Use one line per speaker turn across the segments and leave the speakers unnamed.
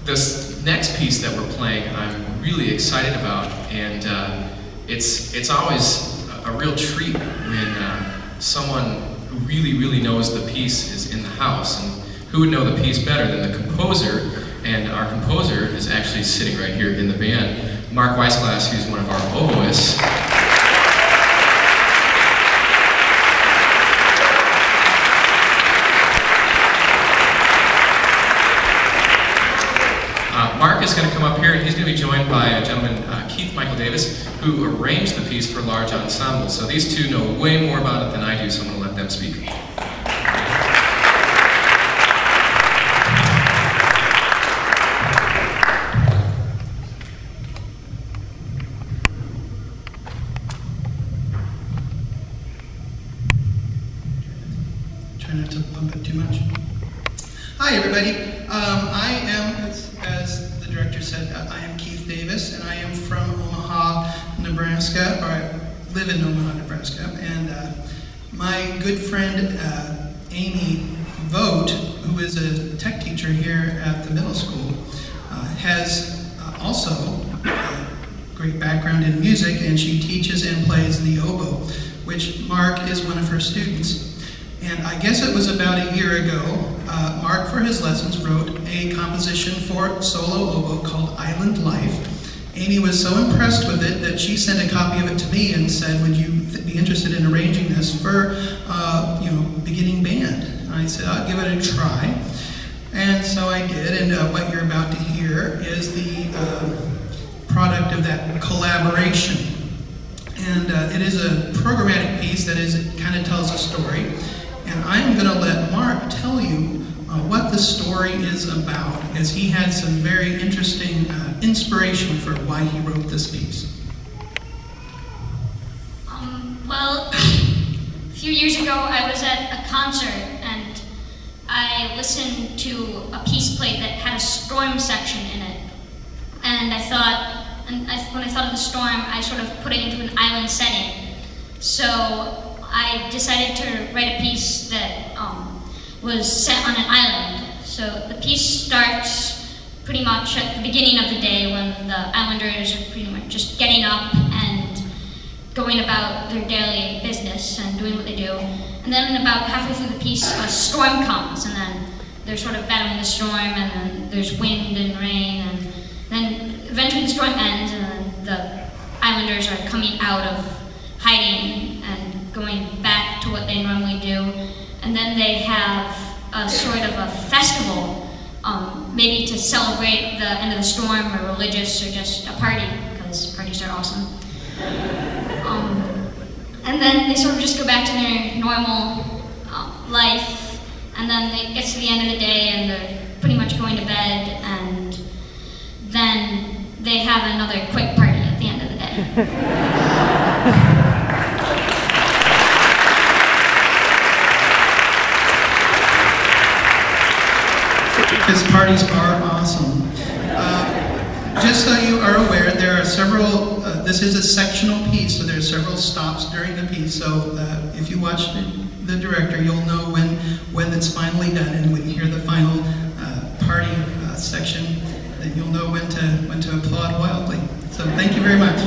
This next piece that we're playing, I'm really excited about, and it's always a real treat when someone who really knows the piece is in the house. And who would know the piece better than the composer? And our composer is actually sitting right here in the band, Mark Weissglass, who's one of our oboists. Mark is going to come up here, and he's going to be joined by a gentleman, Keith Michael Davis, who arranged the piece for large ensembles. So these two know way more about it than I do, so I'm going to let them speak.
Try not to bump it too much. Hi, everybody. I am, as the director said, I am Keith Davis, and I am from Omaha, Nebraska, or I live in Omaha, Nebraska, and my good friend Amy Vogt, who is a tech teacher here at the middle school, has also a great background in music, and she teaches and plays the oboe, which Mark is one of her students. And I guess it was about a year ago, Mark, for his lessons, wrote a composition for solo oboe called Island Life. Amy was so impressed with it that she sent a copy of it to me and said, would you be interested in arranging this for, beginning band? And I said, I'll give it a try. And so I did, and what you're about to hear is the product of that collaboration. And it is a programmatic piece that it kind of tells a story. And I'm going to let Mark tell you what the story is about, because he had some very interesting inspiration for why he wrote this piece.
Well, a few years ago I was at a concert and I listened to a piece played that had a storm section in it. And I thought, when I thought of the storm, I sort of put it into an island setting. So I decided to write a piece that was set on an island. So the piece starts pretty much at the beginning of the day when the islanders are pretty much just getting up and going about their daily business and doing what they do. And then about halfway through the piece, a storm comes, and then they're sort of battling the storm, and then there's wind and rain, and then eventually the storm ends, and then the islanders are coming out of hiding and going back to what they normally do. And then they have a sort of a festival, maybe to celebrate the end of the storm, or religious, or just a party, because parties are awesome. And then they sort of just go back to their normal life, and then it gets to the end of the day and they're pretty much going to bed, and then they have another quick party at the end of the day.
His parties are awesome. Just so you are aware, there are several, this is a sectional piece, so there are several stops during the piece, so if you watch the director, you'll know when it's finally done, and when you hear the final party section, then you'll know when to applaud wildly. So thank you very much.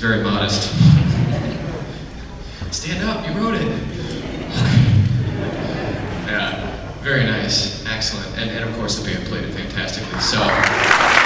Very modest. Stand up, you wrote it. Yeah, very nice, excellent. And of course the band played it fantastically. So.